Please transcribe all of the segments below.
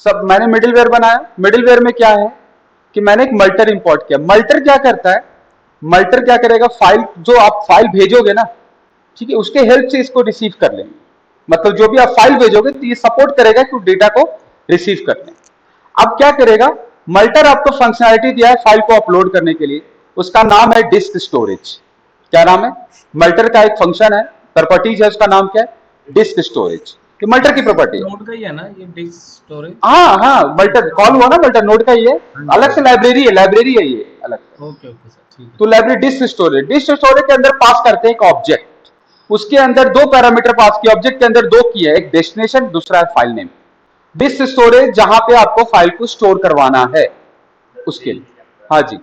सब मैंने मिडिलवेयर बनाया। मिडिलवेयर में क्या है कि मैंने एक मल्टर इंपोर्ट किया। मल्टर क्या करता है, मल्टर क्या करेगा, फाइल जो आप फाइल भेजोगे ना, ठीक है, उसके हेल्प से इसको रिसीव कर लेंगे। मतलब जो भी आप फाइल भेजोगे तो ये सपोर्ट करेगा कि डेटा को रिसीव कर लें। अब क्या करेगा, मल्टर आपको फंक्शनैलिटी दिया है फाइल को अपलोड करने के लिए, उसका नाम है डिस्क स्टोरेज। क्या नाम है, मल्टर का एक फंक्शन है, प्रॉपर्टीज है, उसका नाम क्या है, डिस्क स्टोरेज। ये मल्टर की प्रॉपर्टी है। नोड का ही है ना ये डिस्क स्टोरेज? हाँ हाँ, मल्टर कॉल हुआ ना, मल्टर नोड का ही है, अलग से लाइब्रेरी है, लाइब्रेरी है ये अलग से। ओके ओके सर, ठीक है। तो library disk storage, disk storage के अंदर पास करते हैं एक ऑब्जेक्ट, उसके अंदर दो पैरामीटर पास किए, ऑब्जेक्ट के अंदर दो की है, एक डेस्टिनेशन, दूसरा है फाइल नेम। डिस्क स्टोरेज जहां पे आपको फाइल को स्टोर करवाना है उसके लिए। हाँ जी,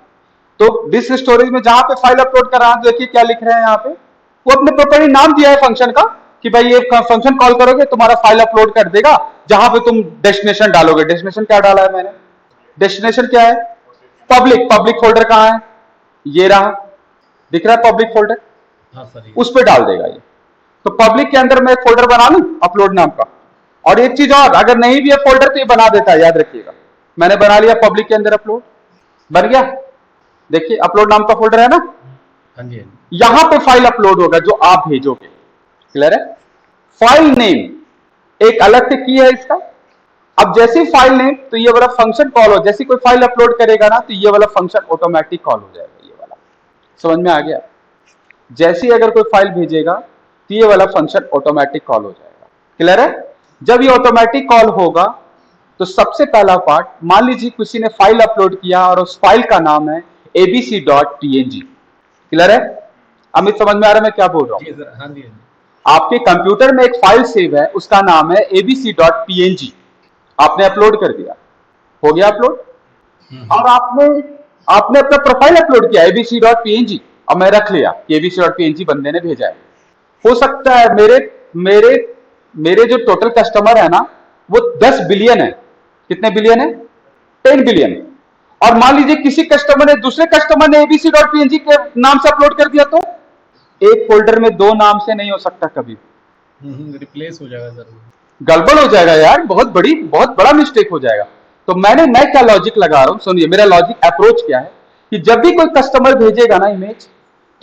तो डिस्क स्टोरेज में जहां पे फाइल अपलोड कर रहा है, देखिए क्या लिख रहे हैं यहाँ पे, वो अपने प्रॉपर्टी नाम दिया है फंक्शन का कि भाई ये फंक्शन कॉल करोगे तुम्हारा फाइल अपलोड कर देगा जहां पे तुम डेस्टिनेशन डालोगे। डेस्टिनेशन क्या डाला है मैंने, डेस्टिनेशन क्या है, पब्लिक। पब्लिक फोल्डर कहां है, ये रहा, दिख रहा है पब्लिक फोल्डर, हाँ सर, उस पर डाल देगा ये। तो पब्लिक के अंदर मैं एक फोल्डर बना लूं अपलोड नाम का। और एक चीज और, अगर नहीं भी है फोल्डर तो ये बना देता है, याद रखिएगा। मैंने बना लिया पब्लिक के अंदर अपलोड, बन गया। देखिए अपलोड नाम का फोल्डर है ना, हाँ जी, हाँ जी। यहां पे फाइल अपलोड होगा जो आप भेजोगे। क्लियर है। फाइल नेम एक अलग से की है इसका। अब जैसी फाइल नेम, तो ये वाला फंक्शन कॉल हो, जैसी कोई फाइल अपलोड करेगा ना तो ये वाला फंक्शन ऑटोमेटिक कॉल हो जाएगा, ये वाला। समझ में आ गया, जैसी अगर कोई फाइल भेजेगा तो ये वाला फंक्शन ऑटोमेटिक कॉल हो जाएगा। क्लियर है। जब ये ऑटोमेटिक कॉल होगा तो सबसे पहला पार्ट, मान लीजिए किसी ने फाइल अपलोड किया और उस फाइल का नाम है abc.png। क्लियर है, अमित समझ में आ रहा है मैं क्या बोल रहा हूं। जी सर, हाँ जी, हाँ जी। आपके कंप्यूटर में एक फाइल सेव है, उसका नाम है abc.png। आपने अपलोड कर दिया, हो गया अपलोड। और आपने आपने अपना प्रोफाइल अपलोड किया abc.png, और मैं रख लिया कि abc.png बंदे ने भेजा है। हो सकता है मेरे मेरे मेरे जो टोटल कस्टमर है ना वो 10 बिलियन है। कितने बिलियन है, 10 बिलियन। और मान लीजिए किसी कस्टमर ने, दूसरे कस्टमर ने abc.png के नाम से अपलोड कर दिया, तो एक फोल्डर में दो नाम से नहीं हो सकता कभी, रिप्लेस हो जाएगा सर। गड़बड़ हो जाएगा यार, बहुत बड़ा मिस्टेक हो जाएगा। तो मैं क्या लॉजिक लगा रहा हूं, सुनिए मेरा लॉजिक अप्रोच क्या है कि जब भी कोई कस्टमर भेजेगा ना इमेज,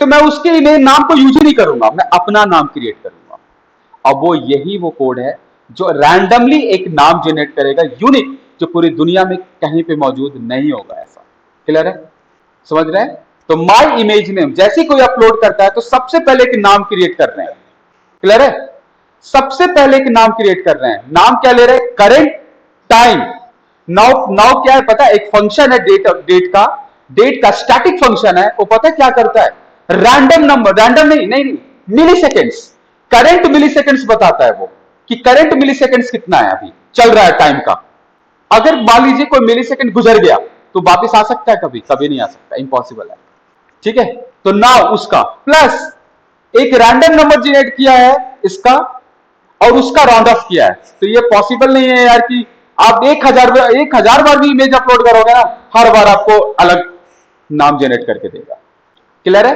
तो मैं उसके इमेज नाम को यूज ही नहीं करूंगा, मैं अपना नाम क्रिएट करूंगा। अब वो यही वो कोड है जो रैंडमली एक नाम जनरेट करेगा, यूनिक, जो पूरी दुनिया में कहीं पे मौजूद नहीं होगा ऐसा। क्लियर है, समझ रहे हैं। तो माई इमेज नेम जैसे कोई अपलोड करता है तो सबसे पहले एक नाम क्रिएट कर रहे हैं। क्लियर है, सबसे पहले एक नाम क्रिएट कर रहे हैं। नाम क्या ले रहे हैं, करेंट टाइम। नाउ नाउ क्या है पता है, एक फंक्शन है डेट का स्टैटिक फंक्शन है, वो पता है क्या करता है, रैंडम नंबर, रैंडम नहीं मिली सेकेंड्स, करंट मिली सेकेंड्स बताता है वो कि करंट मिली सेकेंड्स कितना है अभी चल रहा है टाइम का। अगर मान लीजिए कोई मिली सेकेंड गुजर गया तो वापस आ सकता है, कभी कभी नहीं आ सकता, इम्पॉसिबल है। ठीक है, तो नाउ उसका प्लस एक रैंडम नंबर जनरेट किया है इसका, और उसका राउंड ऑफ किया है। तो ये पॉसिबल नहीं है यार कि आप 1000 बार भी इमेज अपलोड करोगे ना, हर बार आपको अलग नाम जनरेट करके देगा। क्लियर है।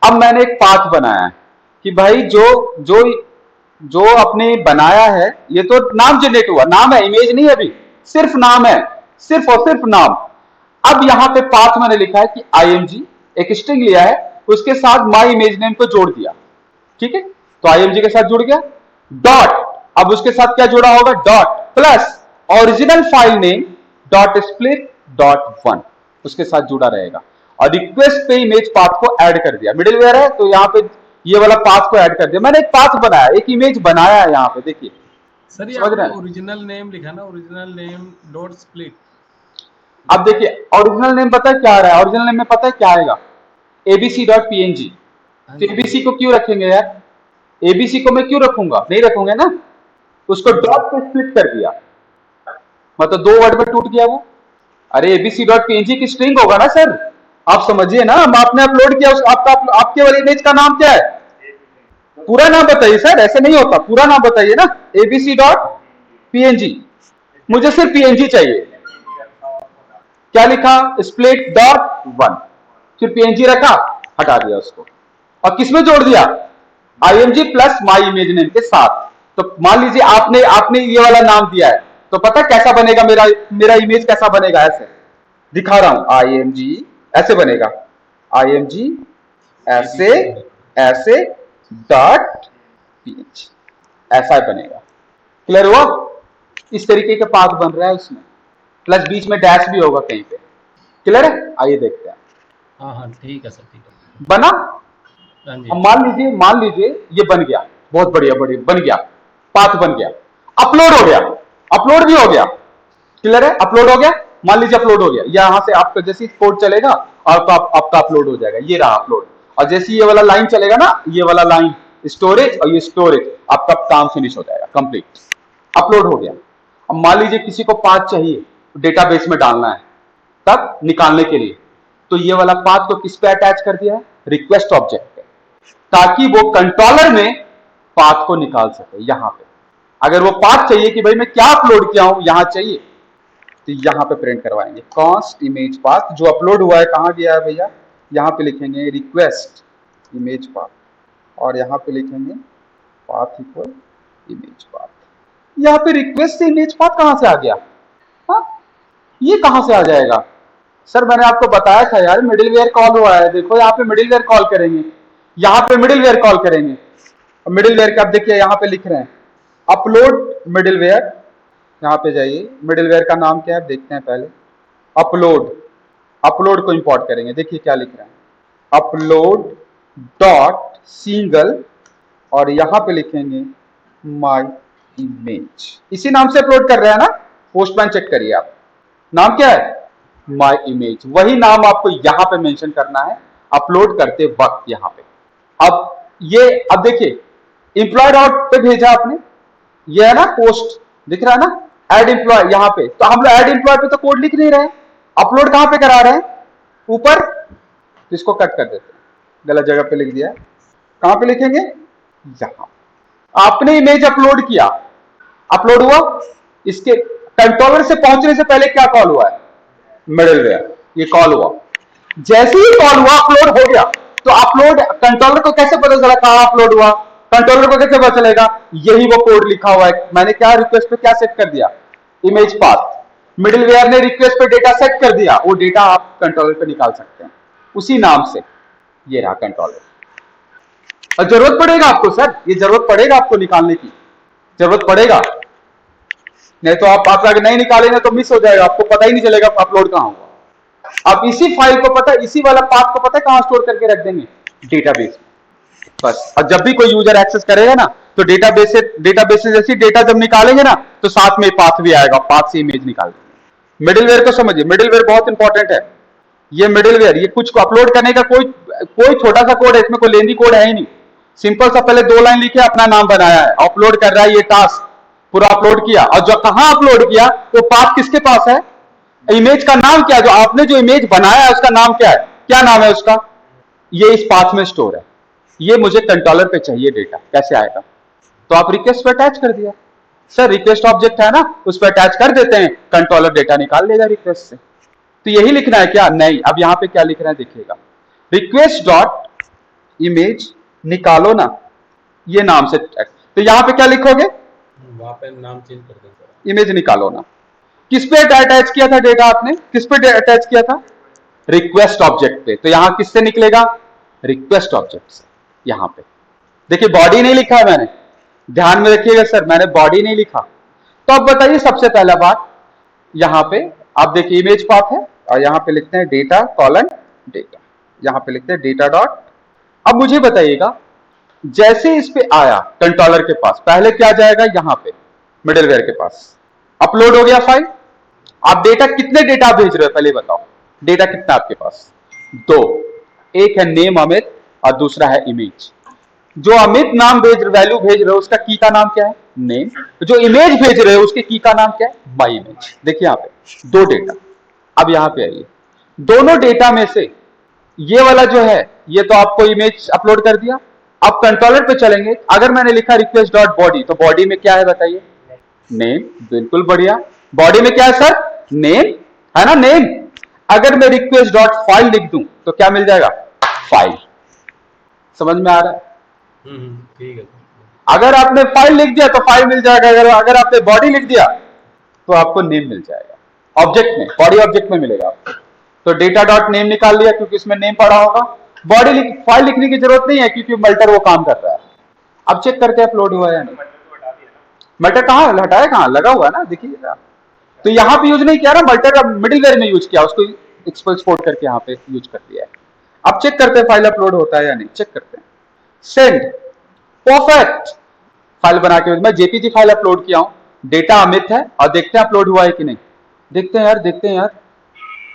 अब मैंने एक पाथ बनाया है कि भाई जो जो जो अपने बनाया है, ये तो नाम जनरेट हुआ, नाम है, इमेज नहीं है अभी, सिर्फ नाम है, सिर्फ और सिर्फ नाम। अब यहां पे पाथ मैंने लिखा है कि img, एक स्ट्रिंग लिया है, उसके साथ माई इमेज नेम को जोड़ दिया। ठीक है, तो img के साथ जुड़ गया, डॉट, अब उसके साथ क्या जुड़ा होगा, dot plus original file name dot split dot one, उसके साथ जुड़ा रहेगा। और रिक्वेस्ट पे इमेज पाथ को ऐड कर दिया, मिडिलवेयर है तो यहां पे ये वाला पाथ को ऐड कर दिया। मैंने एक पाथ बनाया, एक इमेज बनाया है यहां पे, देखिए सर ये समझ रहे आपने हैं। ओरिजिनल नेम लिखा ना, ओरिजिनल नेम डॉट स्प्लिट। अब देखिए ओरिजिनल नेम पता है क्या आ रहा है, ओरिजिनल नेम में पता है क्या आएगा, abc.png। हाँ तो जी, एबीसी को क्यों रखेंगे यार, एबीसी को मैं क्यों रखूंगा, नहीं रखूंगे ना, उसको डॉट पे स्प्लिट कर दिया, मतलब दो वर्ड में टूट गया वो। अरे abc.png की स्ट्रिंग होगा ना सर, आप समझिए ना, आपने अपलोड किया आपके वाली इमेज का नाम क्या है, पूरा नाम बताइए सर, ऐसे नहीं होता, पूरा नाम बताइए ना, abc.png। मुझे सिर्फ png चाहिए, क्या लिखा, स्प्लिट डॉट वन, फिर png रखा, हटा दिया उसको, और किसमें जोड़ दिया, img plus my image name के साथ। तो मान लीजिए आपने आपने ये वाला नाम दिया है, तो पता कैसा बनेगा मेरा मेरा इमेज कैसा बनेगा? ऐसे दिखा रहा हूं, img ऐसे बनेगा, img ऐसे ऐसे डॉट ph, ऐसा बनेगा। क्लियर हुआ? इस तरीके का पाथ बन रहा है उसमें, प्लस बीच में डैश भी होगा कहीं पे। क्लियर है? आइए देखते हैं। हाँ हाँ ठीक है सर, ठीक है। बना? हाँ जी। अब मान लीजिए ये बन गया, बहुत बढ़िया बढ़िया बन गया, पाथ बन गया, अपलोड हो गया, अपलोड भी हो गया। क्लियर है? अपलोड हो गया, मान लीजिए अपलोड हो गया, यहां से आपका जैसे कोड चलेगा और आपका अपलोड हो जाएगा, ये रहा अपलोड। और जैसे ये वाला लाइन चलेगा ना, ये वाला लाइन स्टोरेज, और ये स्टोरेज, आपका काम फिनिश हो जाएगा, कंप्लीट, अपलोड हो गया। अब मान लीजिए किसी को पाथ चाहिए, डेटाबेस में डालना है, तब निकालने के लिए, तो ये वाला पाथ को किस पे अटैच कर दिया है? रिक्वेस्ट ऑब्जेक्ट पे, ताकि वो कंट्रोलर में पाथ को निकाल सके। यहां पे अगर वो पाथ चाहिए कि भाई मैं क्या अपलोड किया हूं, यहां चाहिए, तो यहां पे प्रिंट करवाएंगे कॉन्स्ट इमेज पाथ, जो अपलोड हुआ है कहां गया है भैया, यहां पे लिखेंगे रिक्वेस्ट इमेज पाथ, और यहां पे लिखेंगे पाथ इक्वल इमेज पाथ। यहां पे रिक्वेस्ट से इमेज पाथ कहां से आ गया? हाँ, ये कहां से आ जाएगा? सर मैंने आपको बताया था यार, मिडिलवेयर कॉल हुआ है, देखो यहाँ पे मिडिलवेयर कॉल करेंगे, यहाँ पे मिडिलवेयर कॉल करेंगे। मिडिलवेयर का आप देखिए यहाँ पे लिख रहे हैं अपलोड मिडिलवेयर, यहाँ पे जाइए, मिडिलवेयर का नाम क्या है देखते हैं पहले, अपलोड, अपलोड को इंपोर्ट करेंगे, देखिए क्या लिख रहे हैं, अपलोड डॉट सिंगल, और यहां पे लिखेंगे माय इमेज, इसी नाम से अपलोड कर रहे हैं ना, पोस्टमैन चेक करिए आप, नाम क्या है? माय इमेज, वही नाम आपको यहां पे मेंशन करना है अपलोड करते वक्त यहां पे। अब ये, अब देखिए इंप्लॉय डॉट पे भेजा आपने, ये है ना पोस्ट, दिख रहा है ना, ऐड इंप्लॉय यहां पे, तो हम लोग ऐड इंप्लॉय पे तो कोड लिख नहीं रहे, अपलोड कहां पे करा रहे हैं? ऊपर, तो इसको कट कर देते हैं, गलत जगह पे लिख दिया है, कहां पे लिखेंगे? यहां। आपने इमेज अपलोड किया, अपलोड हुआ, इसके कंट्रोलर से पहुंचने से पहले क्या कॉल हुआ है? मिडिलवेयर, ये कॉल हुआ, जैसे ही कॉल हुआ अपलोड हो गया, तो अपलोड कंट्रोलर को कैसे पता चला कहां अपलोड हुआ? कंट्रोलर को कैसे पता चलेगा? यही वो कोड लिखा हुआ है, मैंने क्या रिक्वेस्ट पे क्या सेट कर दिया? इमेज पाथ, मिडिलवेयर ने रिक्वेस्ट पे डेटा सेट कर दिया, वो डेटा आप कंट्रोलर पे निकाल सकते हैं उसी नाम से, ये रहा कंट्रोलर। और जरूरत पड़ेगा आपको सर, ये जरूरत पड़ेगा आपको निकालने की, जरूरत पड़ेगा, नहीं तो आप अगर नहीं निकालेंगे तो मिस हो जाएगा, आपको पता ही नहीं चलेगा अपलोड कहां हुआ। आप इसी फाइल को पता, इसी वाला पाथ को पता है कहां स्टोर करके रख देंगे? डेटाबेस में, बस। और जब भी कोई यूजर एक्सेस करेगा ना, तो डेटाबेस से जैसे डेटा जब निकालेंगे ना, तो साथ में पाथ भी आएगा, पाथ से इमेज निकाल देंगे। मिडिलवेयर को समझिए, मिडिलवेयर बहुत इंपॉर्टेंट है। ये मिडिलवेयर, ये कुछ को अपलोड करने का कोई छोटा सा कोड है, इसमें कोई लेंदी कोड है ही नहीं, सिंपल सा पहले 2 लाइन लिखे अपना नाम बनाया है, अपलोड कर रहा है, ये टास्क पूरा अपलोड किया, और जो कहां अपलोड किया वो पाथ किसके पास है? इमेज का नाम क्या है, जो आपने जो इमेज बनाया है उसका नाम क्या है, क्या नाम है उसका? ये इस पाथ में स्टोर है, ये मुझे कंट्रोलर पे चाहिए डेटा, कैसे आएगा? तो आप रिक्वेस्ट पे अटैच कर दिया, सर रिक्वेस्ट ऑब्जेक्ट है ना, उस पर अटैच कर देते हैं, कंट्रोलर डेटा निकाल लेगा रिक्वेस्ट से। तो यही लिखना है क्या? नहीं, अब यहां पे क्या लिख रहे हैं देखिएगा, रिक्वेस्ट डॉट इमेज निकालो ना, ये नाम से, तो यहां पे क्या लिखोगे? वहां पे नाम चेंज कर दें सर, इमेज निकालो ना। किस पे अटैच किया था डेटा आपने? किस पे अटैच किया था? रिक्वेस्ट ऑब्जेक्ट पे, तो यहां किससे निकलेगा? रिक्वेस्ट ऑब्जेक्ट से। यहां पे देखिए बॉडी नहीं लिखा है मैंने, ध्यान में रखिएगा सर, मैंने बॉडी नहीं लिखा। तो अब बताइए सबसे पहला बात, यहां पे आप देखिए इमेज पाथ है, और यहां पे लिखते हैं डेटा कॉलन डेटा, यहां पे लिखते हैं डेटा डॉट। अब मुझे बताइएगा, जैसे इस पे आया कंट्रोलर के पास, पहले क्या जाएगा? यहां पे मिडिलवेयर के पास, अपलोड हो गया फाइल। आप डेटा, कितने डेटा भेज रहे हो पहले बताओ, डेटा कितना आपके पास? 2, एक है नेम अमित और दूसरा है इमेज। जो अमित नाम वैल्यू भेज रहे हो उसका की का नाम क्या है? नेम। जो इमेज भेज रहे हो उसके की का नाम क्या है? My image. देखिए यहां पे 2 डेटा। अब यहां पे आइए, दोनों डेटा में से ये वाला जो है, ये तो आपको इमेज अपलोड कर दिया। अब कंट्रोलर पे चलेंगे, अगर मैंने लिखा रिक्वेस्ट डॉट बॉडी, तो बॉडी में क्या है बताइए? नेम, बिल्कुल बढ़िया। बॉडी में क्या है सर? नेम है ना, नेम। अगर मैं रिक्वेस्ट डॉट फाइल लिख दूं तो क्या मिल जाएगा? फाइल। समझ में आ रहा है? ठीक है। अगर आपने फाइल लिख दिया तो फाइल मिल जाएगा, अगर आपने बॉडी लिख दिया तो आपको नेम मिल जाएगा ऑब्जेक्ट में, बॉडी ऑब्जेक्ट में मिलेगा आपको। तो डेटा डॉट नेम निकाल लिया क्योंकि इसमें नेम पड़ा होगा। बॉडी फाइल लिखने की जरूरत नहीं है क्योंकि मल्टर वो काम कर रहा है। अब चेक करते हैं अपलोड हुआ या नहीं। मल्टर कहाँ हटाया, कहाँ लगा हुआ है ना, देखिएगा। तो यहाँ पे यूज नहीं किया ना मल्टर, अब मिडिलवेयर में यूज किया, उसको एक्सपोर्ट करके यहाँ पे यूज कर दिया है। अब चेक करते हैं फाइल अपलोड होता है या नहीं, चेक करते हैं। सेंड, परफेक्ट, फाइल बना के मैं जेपीजी फाइल अपलोड किया हूं, डेटा अमित है, और देखते हैं अपलोड हुआ है कि नहीं। देखते हैं यार, देखते हैं यार,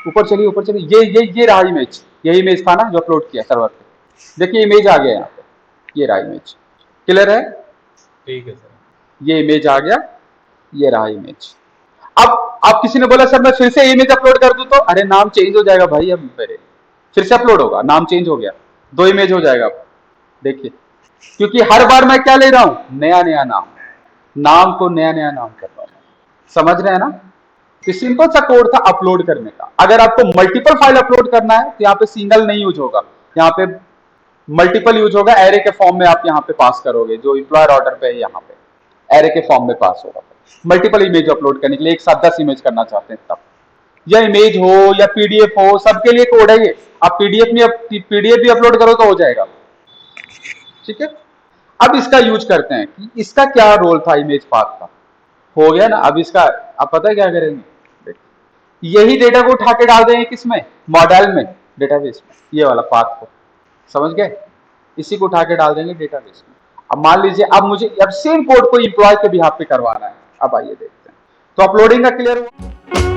ऊपर चलिए ऊपर चलिए, ये रहा इमेज, यही इमेज था ना जो अपलोड किया सर्वर पे। देखिए इमेज आ गया यहाँ पे, ये रहा इमेज, क्लियर है? ठीक है सर। ये इमेज आ गया, ये रहा इमेज। अब किसी ने बोला सर मैं फिर से इमेज अपलोड कर दूं तो, अरे नाम चेंज हो जाएगा भाई, अब मेरे फिर से अपलोड होगा, नाम चेंज हो गया, 2 इमेज हो जाएगा। देखिए, क्योंकि हर बार मैं क्या ले रहा हूं, नया नया नाम को नया नया नाम कर रहा हूं। समझ रहे हैं ना? तो सिंपल सा कोड था अपलोड करने का। अगर आपको मल्टीपल फाइल अपलोड करना है तो यहाँ पे सिंगल नहीं यूज होगा, यहाँ पे मल्टीपल यूज होगा। एरे के फॉर्म में आप यहाँ पे पास करोगे, जो एम्प्लॉयर ऑर्डर पे है यहाँ पे एरे के फॉर्म में पास होगा। मल्टीपल इमेज अपलोड करने के लिए, एक साथ 10 इमेज करना चाहते हैं तब, या इमेज हो या पीडीएफ हो, सबके लिए कोड है ये। आप पीडीएफ भी अपलोड करो तो हो जाएगा, ठीक है। अब इसका यूज करते हैं कि इसका क्या रोल था इमेज पाथ का, हो गया ना। अब इसका आप पता है क्या करेंगे, यही डेटा को उठा के डाल देंगे किसमें, मॉडल में, डेटाबेस में, ये वाला पाथ को, समझ गए? इसी को उठा के डाल देंगे डेटाबेस में। अब मान लीजिए अब मुझे अब सेम कोड को एम्प्लॉय के बिहाफ पे करवाना है। अब आइए देखते हैं, तो अपलोडिंग का क्लियर हुआ।